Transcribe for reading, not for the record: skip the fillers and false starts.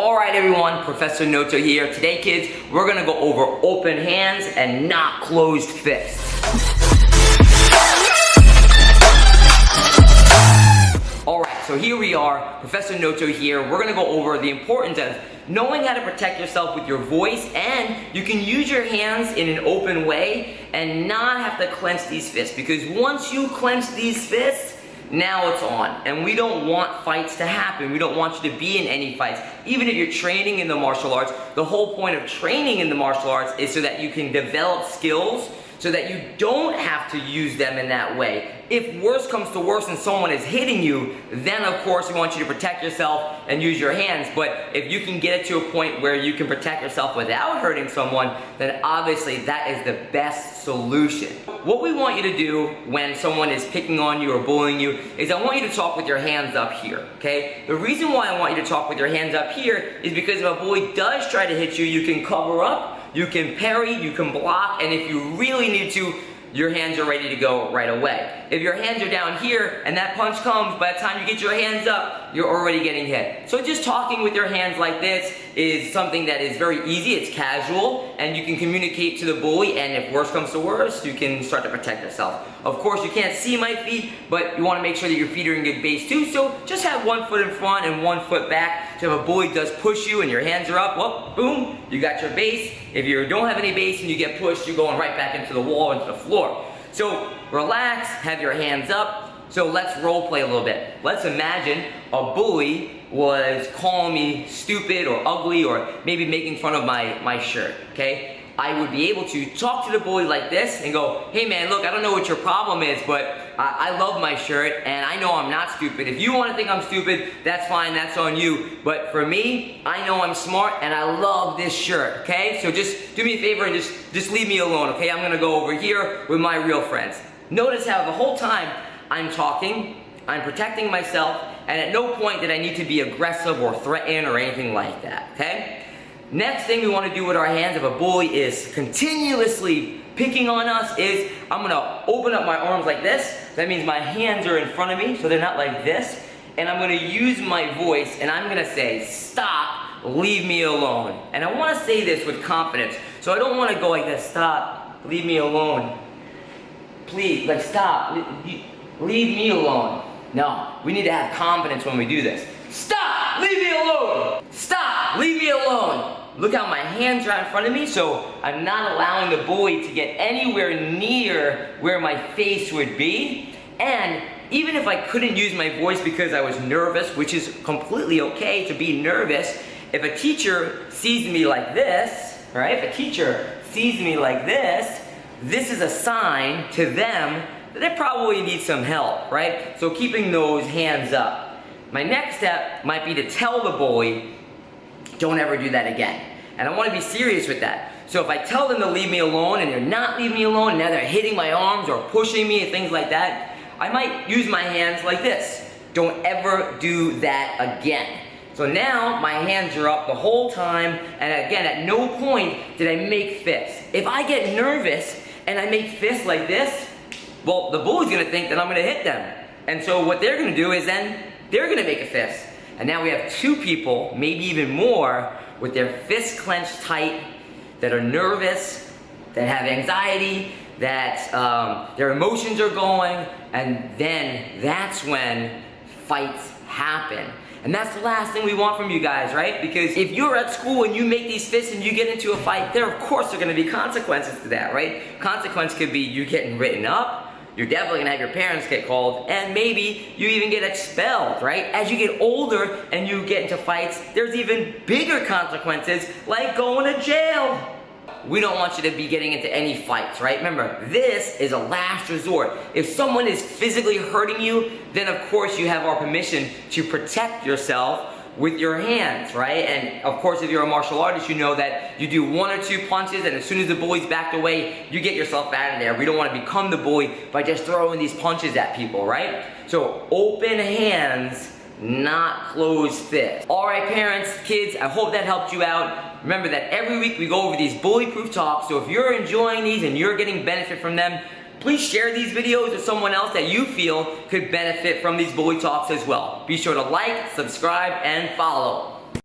Alright everyone, Professor Noto here. Today kids, we're gonna go over open hands and not closed fists. Alright, so here we are, Professor Noto here. We're gonna go over the importance of knowing how to protect yourself with your voice, and you can use your hands in an open way and not have to clench these fists, because once you clench these fists, now it's on. And we don't want fights to happen. We don't want you to be in any fights. Even if you're training in the martial arts, the whole point of training in the martial arts is so that you can develop skills so that you don't have to use them in that way. If worse comes to worse and someone is hitting you, then of course we want you to protect yourself and use your hands. But if you can get it to a point where you can protect yourself without hurting someone, then obviously that is the best solution. What we want you to do when someone is picking on you or bullying you is I want you to talk with your hands up here, okay? The reason why I want you to talk with your hands up here is because if a bully does try to hit you, you can cover up, you can parry, you can block, and if you really need to, your hands are ready to go right away. If your hands are down here and that punch comes, by the time you get your hands up, you're already getting hit. So just talking with your hands like this is something that is very easy, it's casual, and you can communicate to the bully, and if worse comes to worse, you can start to protect yourself. Of course, you can't see my feet, but you want to make sure that your feet are in good base too, so just have one foot in front and one foot back. So if a bully does push you and your hands are up, well, boom, you got your base. If you don't have any base and you get pushed, you're going right back into the wall, into the floor. So relax, have your hands up. So let's role play a little bit. Let's imagine a bully was calling me stupid or ugly or maybe making fun of my shirt, okay? I would be able to talk to the bully like this and go, hey man, look, I don't know what your problem is, but I love my shirt and I know I'm not stupid. If you want to think I'm stupid, that's fine, that's on you. But for me, I know I'm smart and I love this shirt, okay? So just do me a favor and just leave me alone, okay? I'm gonna go over here with my real friends. Notice how the whole time I'm talking, I'm protecting myself, and at no point did I need to be aggressive or threaten or anything like that, okay? Next thing we want to do with our hands if a bully is continuously picking on us is I'm going to open up my arms like this. That means my hands are in front of me, so they're not like this. And I'm going to use my voice and I'm going to say, stop, leave me alone. And I want to say this with confidence. So I don't want to go like this, stop, leave me alone. Please, like stop, leave me alone. No, we need to have confidence when we do this. Stop! Leave me alone! Stop! Leave me alone! Look how my hands are in front of me, so I'm not allowing the bully to get anywhere near where my face would be. And even if I couldn't use my voice because I was nervous, which is completely okay to be nervous, if a teacher sees me like this, right? If a teacher sees me like this is a sign to them that they probably need some help, right? So keeping those hands up. My next step might be to tell the bully, don't ever do that again. And I want to be serious with that. So if I tell them to leave me alone and they're not leaving me alone, and now they're hitting my arms or pushing me and things like that, I might use my hands like this. Don't ever do that again. So now my hands are up the whole time, and again, at no point did I make fists. If I get nervous and I make fists like this, well, the bully's going to think that I'm going to hit them. And so what they're going to do is then they're going to make a fist. And now we have two people, maybe even more, with their fists clenched tight, that are nervous, that have anxiety, that their emotions are going, and then that's when fights happen. And that's the last thing we want from you guys, right? Because if you're at school and you make these fists and you get into a fight, there of course are going to be consequences to that, right? Consequence could be you getting written up, you're definitely gonna have your parents get called, and maybe you even get expelled, right? As you get older and you get into fights, there's even bigger consequences, like going to jail. We don't want you to be getting into any fights, right? Remember, this is a last resort. If someone is physically hurting you, then of course you have our permission to protect yourself with your hands, right? And of course, if you're a martial artist, you know that you do one or two punches, and as soon as the bully's backed away, you get yourself out of there. We don't want to become the bully by just throwing these punches at people, right? So open hands, not closed fists. All right, parents, kids, I hope that helped you out. Remember that every week we go over these bully proof talks, so if you're enjoying these and you're getting benefit from them, please share these videos with someone else that you feel could benefit from these bully talks as well. Be sure to like, subscribe, and follow.